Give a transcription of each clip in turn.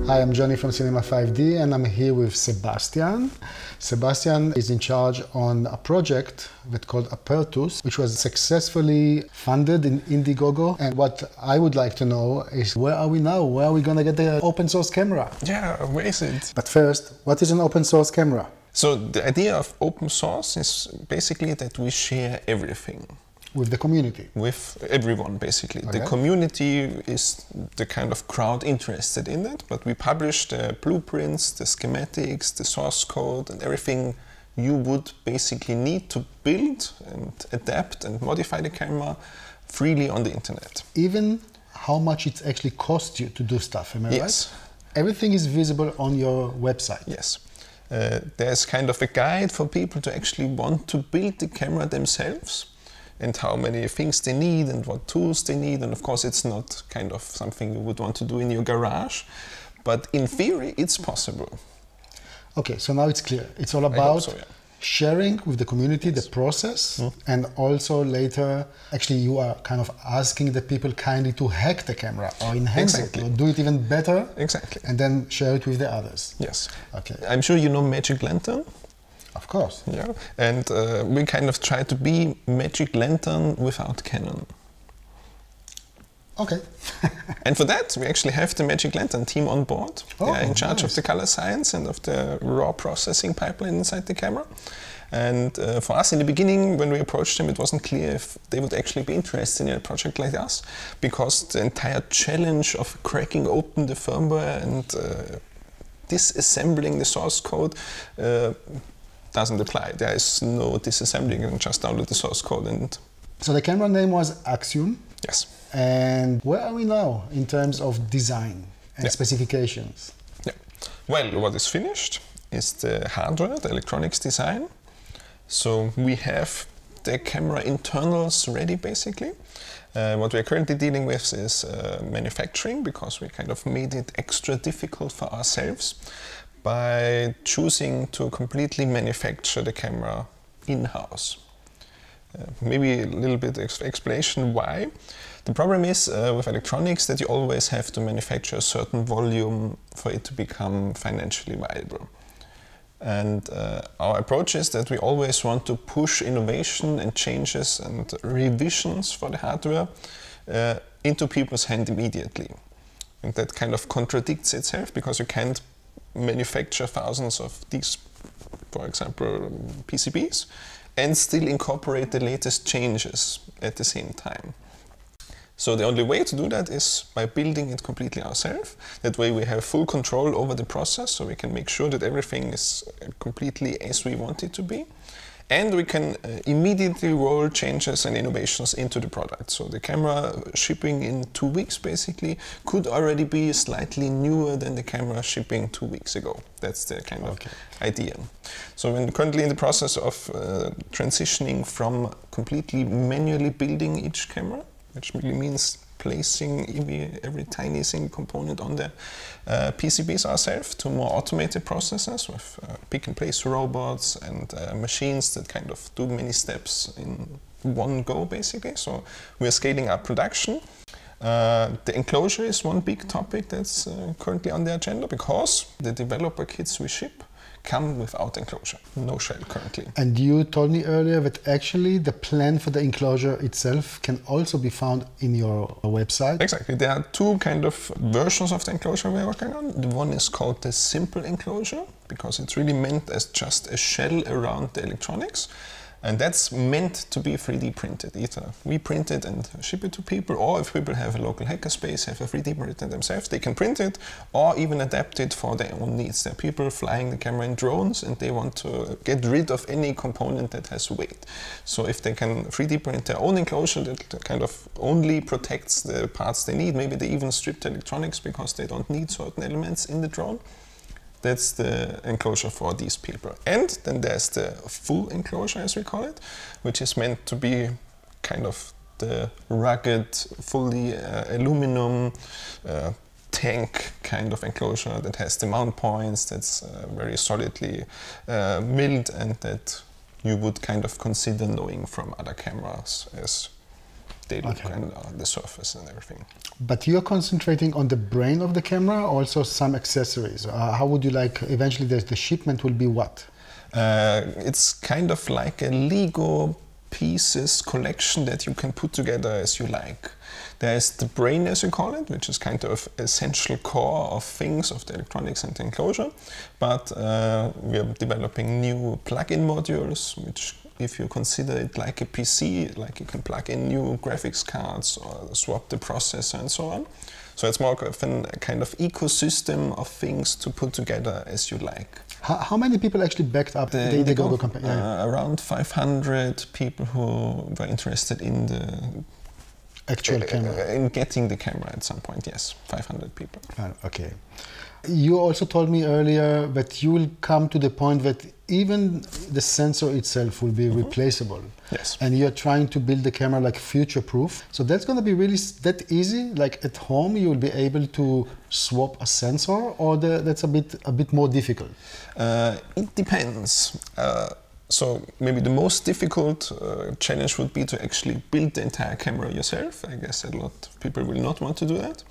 Hi, I'm Johnny from Cinema 5D and I'm here with Sebastian. Sebastian is in charge on a project that's called Apertus, which was successfully funded in Indiegogo. And what I would like to know is, where are we now? Where are we going to get the open source camera? Yeah, where is it? But first, what is an open source camera? So the idea of open source is basically that we share everything. With the community? With everyone, basically. Okay. The community is the kind of crowd interested in it, but we publish the blueprints, the schematics, the source code, and everything you would basically need to build and adapt and modify the camera freely on the internet. Even how much it actually costs you to do stuff, am I right? Yes. Everything is visible on your website? Yes. There's kind of a guide for people to actually want to build the camera themselves, and how many things they need and what tools they need. And of course it's not kind of something you would want to do in your garage, but in theory it's possible. Okay, so now it's clear. It's all about sharing with the community the process, and also later actually you are kind of asking the people kindly to hack the camera or enhance it or do it even better. Exactly. And then share it with the others. Yes. Okay. I'm sure you know Magic Lantern. Of course. Yeah, and we kind of try to be Magic Lantern without Canon. Okay. And for that, we actually have the Magic Lantern team on board. Oh, they are in charge of the color science and of the raw processing pipeline inside the camera. And for us in the beginning, when we approached them, it wasn't clear if they would actually be interested in a project like us, because the entire challenge of cracking open the firmware and disassembling the source code doesn't apply. There is no disassembling, you can just download the source code. And so the camera name was Axiom. Yes. And where are we now in terms of design and specifications? Yeah. Well, what is finished is the hardware, the electronics design. So we have the camera internals ready, basically. What we're currently dealing with is manufacturing, because we kind of made it extra difficult for ourselves by choosing to completely manufacture the camera in-house. Maybe a little bit explanation why. The problem is with electronics that you always have to manufacture a certain volume for it to become financially viable. And our approach is that we always want to push innovation and changes and revisions for the hardware into people's hand immediately. And that kind of contradicts itself, because you can't manufacture thousands of these, for example, PCBs, and still incorporate the latest changes at the same time. So the only way to do that is by building it completely ourselves. That way we have full control over the process, so we can make sure that everything is completely as we want it to be. And we can immediately roll changes and innovations into the product. So the camera shipping in 2 weeks basically could already be slightly newer than the camera shipping 2 weeks ago. That's the kind of idea. So we're currently in the process of transitioning from completely manually building each camera, which really means placing every tiny single component on the PCBs ourselves, to more automated processes with pick-and-place robots and machines that kind of do many steps in one go, basically. So we're scaling up production. The enclosure is one big topic that's currently on the agenda, because the developer kits we ship come without enclosure, no shell currently. And you told me earlier that actually the plan for the enclosure itself can also be found in your website. Exactly. There are two kind of versions of the enclosure we're working on. The one is called the simple enclosure, because it's really meant as just a shell around the electronics. And that's meant to be 3D printed. Either we print it and ship it to people, or if people have a local hackerspace, have a 3D printer themselves, they can print it or even adapt it for their own needs. There are people flying the camera in drones and they want to get rid of any component that has weight. So if they can 3D print their own enclosure that kind of only protects the parts they need, maybe they even strip the electronics because they don't need certain elements in the drone. That's the enclosure for these people. And then there's the full enclosure, as we call it, which is meant to be kind of the rugged, fully aluminum tank kind of enclosure that has the mount points, that's very solidly milled, and that you would kind of consider knowing from other cameras as they look and the surface and everything. But you're concentrating on the brain of the camera, also some accessories. How would you like, eventually the shipment will be what? It's kind of like a Lego pieces collection that you can put together as you like. There's the brain, as you call it, which is kind of essential core of things, of the electronics and the enclosure. But we are developing new plug-in modules, which, if you consider it like a PC, like you can plug in new graphics cards or swap the processor and so on. So it's more of a kind of ecosystem of things to put together as you like. How many people actually backed up the Indiegogo campaign? Around 500 people who were interested in the actual camera. In getting the camera at some point, yes, 500 people. Okay. You also told me earlier that you will come to the point that even the sensor itself will be replaceable. Yes. And you're trying to build the camera like future-proof. So that's going to be really that easy? Like at home you will be able to swap a sensor, or that's a bit more difficult? It depends. So maybe the most difficult challenge would be to actually build the entire camera yourself. I guess a lot of people will not want to do that.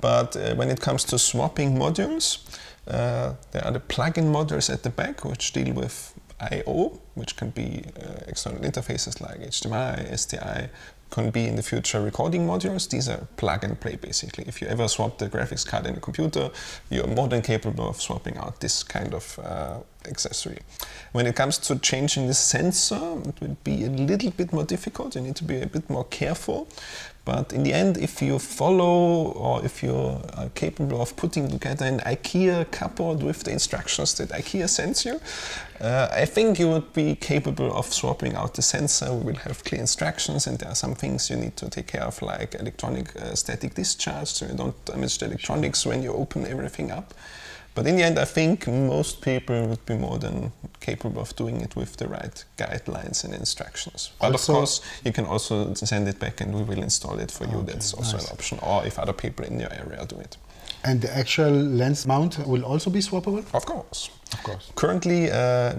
But when it comes to swapping modules, there are the plug-in modules at the back which deal with I/O, which can be external interfaces like HDMI, SDI, can be in the future recording modules. These are plug and play basically. If you ever swap the graphics card in a computer, you're more than capable of swapping out this kind of accessory. When it comes to changing the sensor, it will be a little bit more difficult. You need to be a bit more careful. But in the end, if you follow, or if you are capable of putting together an IKEA cupboard with the instructions that IKEA sends you, I think you would be capable of swapping out the sensor. We will have clear instructions, and there are some things you need to take care of, like electronic static discharge, so you don't damage the electronics when you open everything up. But in the end, I think most people would be more than capable of doing it with the right guidelines and instructions. But of course, you can also send it back and we will install it for you. That's also an option. Or if other people in your area do it. And the actual lens mount will also be swappable? Of course. Of course. Currently,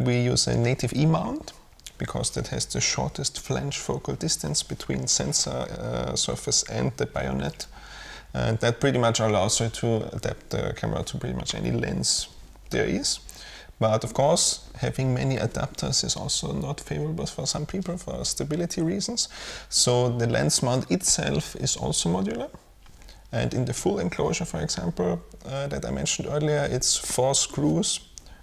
we use a native E-mount, because that has the shortest flange focal distance between sensor surface and the bayonet. And that pretty much allows you to adapt the camera to pretty much any lens there is. But of course, having many adapters is also not favorable for some people for stability reasons. So the lens mount itself is also modular. And in the full enclosure, for example, that I mentioned earlier, it's 4 screws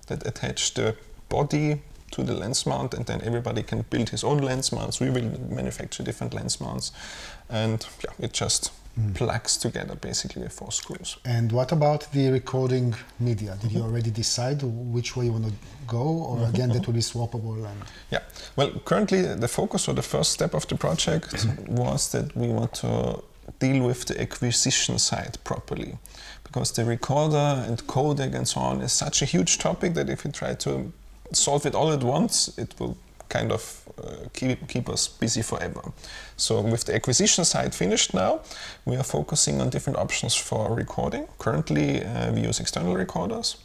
that attach the body to the lens mount, and then everybody can build his own lens mounts. We will manufacture different lens mounts, and yeah, it just plugs together basically with 4 screws. And what about the recording media? Did you already decide which way you want to go, or again that will be swappable? And yeah, well, currently the focus, or the first step of the project was that we want to deal with the acquisition side properly, because the recorder and codec and so on is such a huge topic that if you try to solve it all at once, it will kind of keep us busy forever. So with the acquisition side finished now, we are focusing on different options for recording. Currently we use external recorders,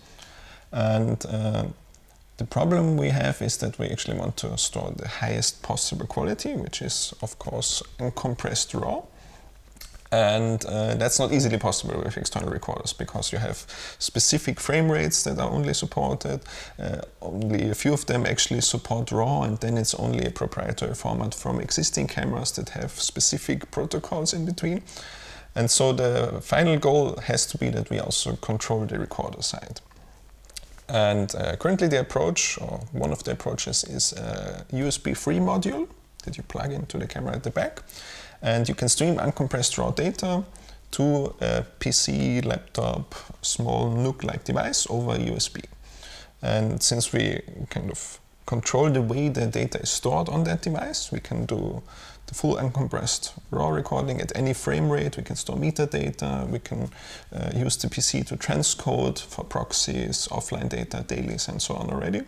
and the problem we have is that we actually want to store the highest possible quality, which is of course uncompressed RAW. And that's not easily possible with external recorders, because you have specific frame rates that are only supported. Only a few of them actually support RAW, and then it's only a proprietary format from existing cameras that have specific protocols in between. And so the final goal has to be that we also control the recorder side. And currently the approach, or one of the approaches, is a USB-free module that you plug into the camera at the back. And you can stream uncompressed raw data to a PC, laptop, small NUC-like device over USB. And since we kind of control the way the data is stored on that device, we can do the full uncompressed raw recording at any frame rate. We can store metadata. We can use the PC to transcode for proxies, offline data, dailies, and so on already.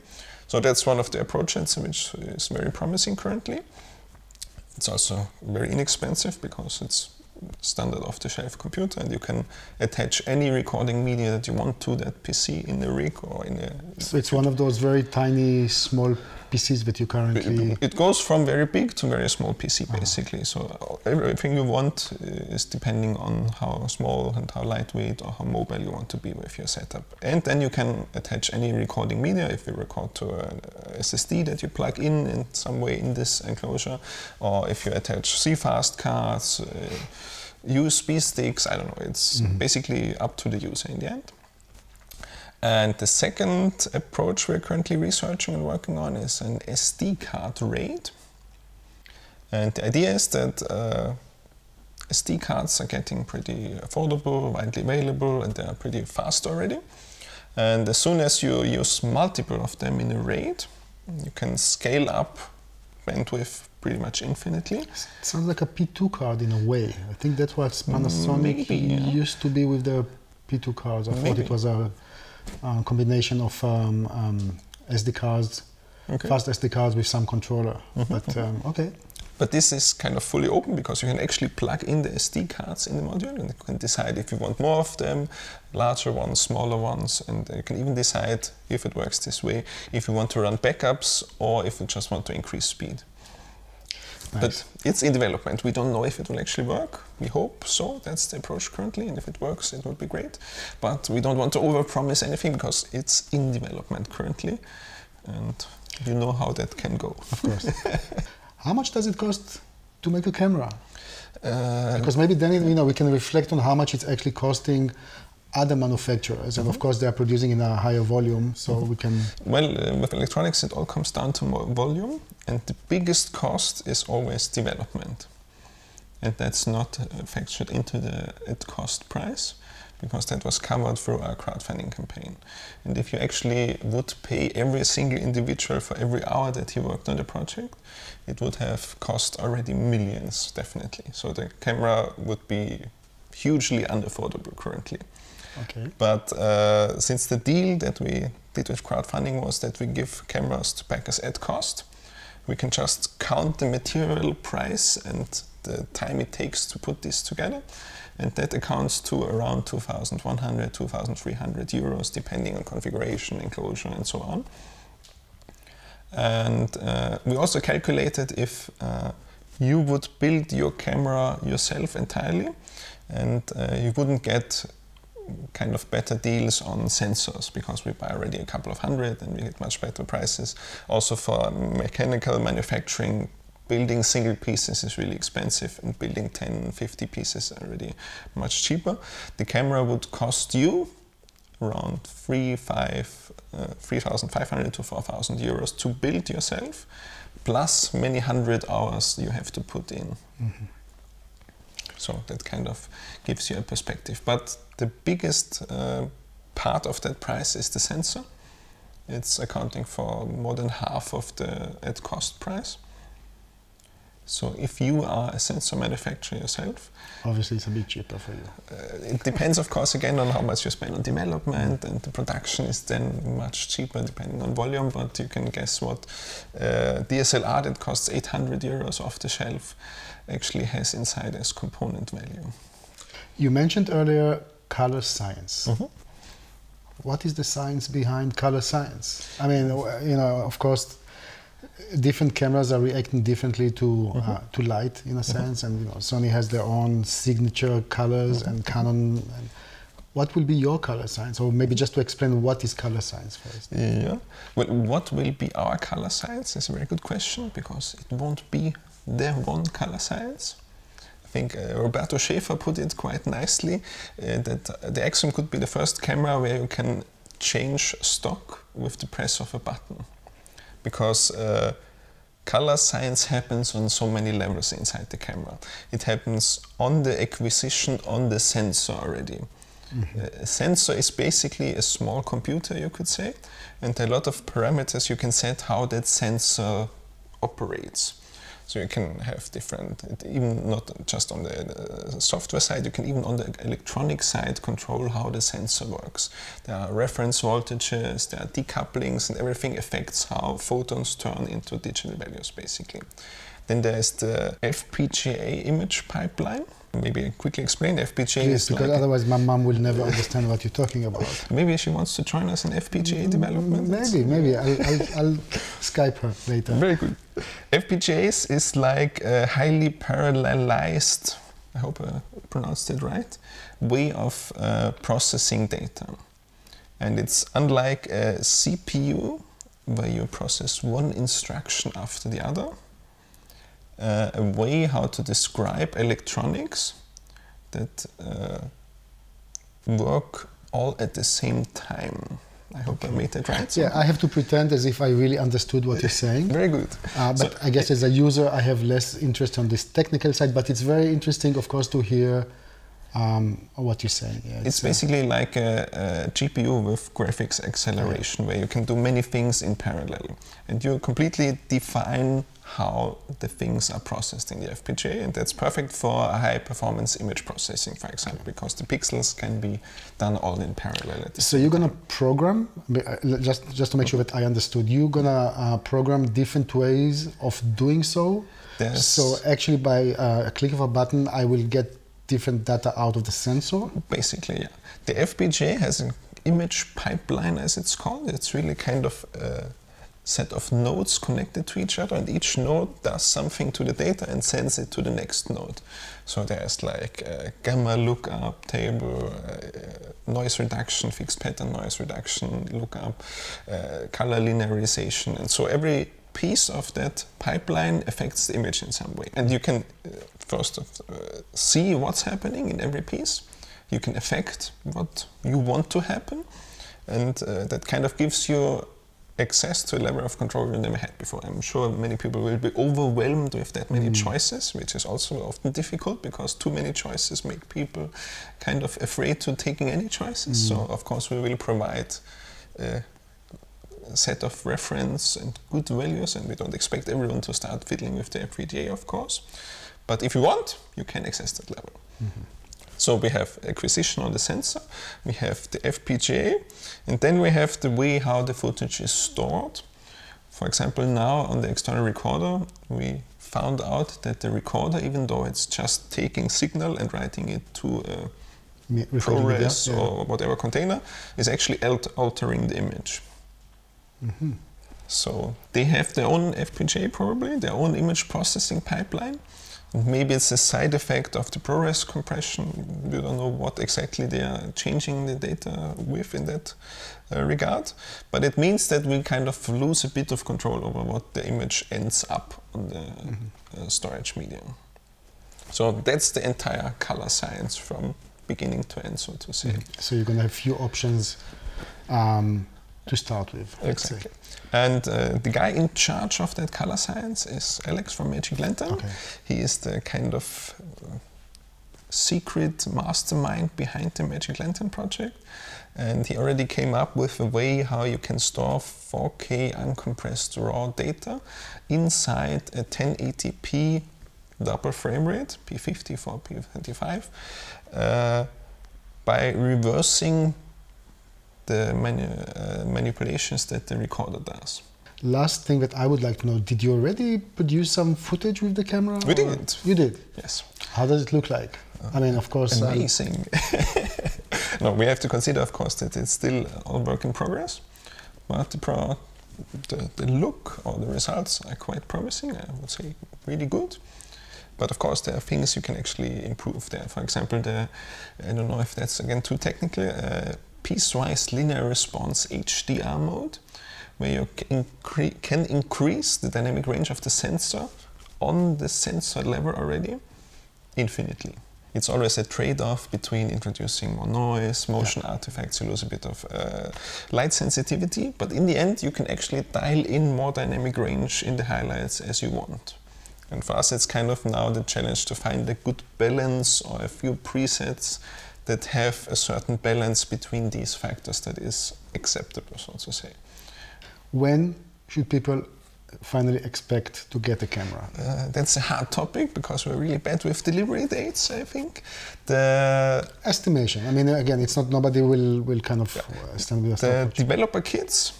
So that's one of the approaches which is very promising currently. It's also very inexpensive because it's standard off-the-shelf computer, and you can attach any recording media that you want to that PC in a rig or in a... So it's one of those very tiny, small PCs that you currently... It goes from very big to very small PC, basically. So everything you want is depending on how small and how lightweight or how mobile you want to be with your setup. And then you can attach any recording media if you record to an SSD that you plug in some way in this enclosure, or if you attach CFast cards, USB sticks, I don't know. It's basically up to the user in the end. And the second approach we're currently researching and working on is an SD card RAID. And the idea is that SD cards are getting pretty affordable, widely available, and they are pretty fast already. And as soon as you use multiple of them in a RAID, you can scale up bandwidth pretty much infinitely. It sounds like a P2 card in a way. I think that's what Panasonic used to be with their P2 cards. I thought it was a combination of SD cards, fast SD cards with some controller. But okay. But this is kind of fully open because you can actually plug in the SD cards in the module, and you can decide if you want more of them, larger ones, smaller ones, and you can even decide, if it works this way, if you want to run backups or if you just want to increase speed. Nice. But it's in development. We don't know if it will actually work. We hope so. That's the approach currently, and if it works, it would be great. But we don't want to overpromise anything because it's in development currently, and you know how that can go. Of course. How much does it cost to make a camera? Because maybe then we can reflect on how much it's actually costing other manufacturers, and of course they are producing in a higher volume, so we can... Well, with electronics it all comes down to volume, and the biggest cost is always development. And that's not factored into the cost price, because that was covered through our crowdfunding campaign. And if you actually would pay every single individual for every hour that he worked on the project, it would have cost already millions, definitely. So the camera would be hugely unaffordable currently. Okay. But since the deal that we did with crowdfunding was that we give cameras to backers at cost, we can just count the material price and the time it takes to put this together, and that accounts to around 2,100, 2,300 euros, depending on configuration, enclosure, and so on. And we also calculated if you would build your camera yourself entirely, and you wouldn't get kind of better deals on sensors, because we buy already a couple of hundred and we get much better prices. Also for mechanical manufacturing, building single pieces is really expensive, and building 10, 50 pieces are already much cheaper. The camera would cost you around 3,500 to 4,000 euros to build yourself, plus many hundred hours you have to put in. So that kind of gives you a perspective. But the biggest part of that price is the sensor. It's accounting for more than half of the at cost price. So if you are a sensor manufacturer yourself... Obviously it's a bit cheaper for you. It depends, of course, again on how much you spend on development, and the production is then much cheaper depending on volume, but you can guess what DSLR that costs 800 euros off the shelf actually has inside as component value. You mentioned earlier color science. What is the science behind color science? I mean, of course, different cameras are reacting differently to light, in a sense, and Sony has their own signature colors, and Canon. What will be your color science? Or maybe just to explain what is color science first. Yeah. Well, what will be our color science is a very good question, because it won't be the one color science. I think Roberto Schaefer put it quite nicely, that the Axiom could be the first camera where you can change stock with the press of a button. Because color science happens on so many levels inside the camera. It happens on the acquisition on the sensor already. A sensor is basically a small computer, you could say, and a lot of parameters you can set how that sensor operates. So you can have different, even not just on the software side, you can even on the electronic side control how the sensor works. There are reference voltages, there are decouplings, and everything affects how photons turn into digital values, basically. Then there is the FPGA image pipeline. Maybe I quickly explain. FPGA Please, is because like otherwise my mom will never understand what you're talking about. maybe she wants to join us in FPGA development. Maybe. I'll Skype her later. Very good. FPGAs is like a highly parallelized, I hope I pronounced it right, way of processing data. And it's unlike a CPU, where you process one instruction after the other. A way how to describe electronics that work all at the same time. I hope I made that right. Yeah, I have to pretend as if I really understood what you're saying. Very good. But I guess as a user, I have less interest on this technical side, but it's very interesting, of course, to hear what you're saying. Yeah, it's basically like a GPU with graphics acceleration, where you can do many things in parallel. And you completely define how the things are processed in the FPGA, and that's perfect for a high-performance image processing, for example, because the pixels can be done all in parallel. So you're gonna program, just to make sure that I understood, you're gonna program different ways of doing so. So actually, by a click of a button, I will get different data out of the sensor? Basically, yeah. The FPGA has an image pipeline, as it's called. It's really kind of a set of nodes connected to each other, and each node does something to the data and sends it to the next node. So there's like a gamma lookup table, noise reduction, fixed pattern noise reduction lookup, color linearization, and so every piece of that pipeline affects the image in some way. And you can first see what's happening in every piece. You can affect what you want to happen, and that kind of gives you access to a level of control you never had before. I'm sure many people will be overwhelmed with that many choices, which is also often difficult because too many choices make people kind of afraid to taking any choices. So of course we will provide a set of reference and good values, and we don't expect everyone to start fiddling with the FPGA, of course. But if you want, you can access that level. So we have acquisition on the sensor, we have the FPGA, and then we have the way how the footage is stored. For example, now on the external recorder, we found out that the recorder, even though it's just taking signal and writing it to a ProRes or whatever container, is actually altering the image. So they have their own FPGA probably, their own image processing pipeline. And maybe it's a side effect of the ProRes compression. We don't know what exactly they are changing the data with in that regard. But it means that we kind of lose a bit of control over what the image ends up on the storage medium. So that's the entire color science from beginning to end, so to say. So you're going to have few options to start with. Exactly. And the guy in charge of that color science is Alex from Magic Lantern. He is the kind of secret mastermind behind the Magic Lantern project. And he already came up with a way how you can store 4K uncompressed raw data inside a 1080p double frame rate, P50 for P25, by reversing the manipulations that the recorder does. Last thing that I would like to know, did you already produce some footage with the camera? We did. You did? Yes. How does it look like? I mean, of course... Amazing. No, we have to consider, of course, that it's still all work in progress, but the look or the results are quite promising, I would say really good. But of course, there are things you can actually improve there. For example, I don't know if that's again too technical, piecewise linear response HDR mode, where you can increase the dynamic range of the sensor on the sensor level already infinitely. It's always a trade-off between introducing more noise, motion artifacts, you lose a bit of light sensitivity, but in the end you can actually dial in more dynamic range in the highlights as you want. And for us it's kind of now the challenge to find a good balance or a few presets that have a certain balance between these factors that is acceptable, so to say. When should people finally expect to get a camera? That's a hard topic because we're really bad with delivery dates, I think. The estimation, I mean, again, it's not nobody will kind of stand with the developer kits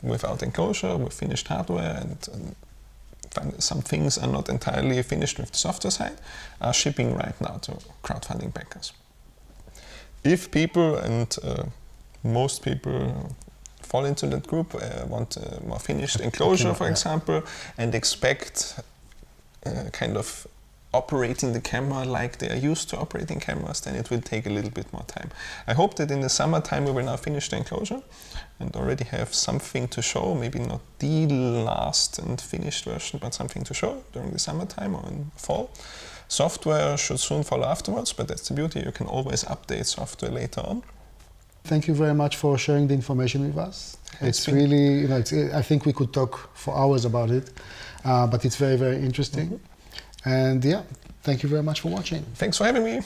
without enclosure, with finished hardware and some things are not entirely finished with the software side, are shipping right now to crowdfunding backers. If people, and most people fall into that group, want a more finished enclosure, for example, and expect kind of operating the camera like they are used to operating cameras, then it will take a little bit more time. I hope that in the summertime we will now finish the enclosure and already have something to show, maybe not the last and finished version, but something to show during the summertime or in fall. Software should soon follow afterwards, but that's the beauty, you can always update software later on. Thank you very much for sharing the information with us. It's really, you know, I think we could talk for hours about it, but it's very, very interesting. And yeah, thank you very much for watching. Thanks for having me.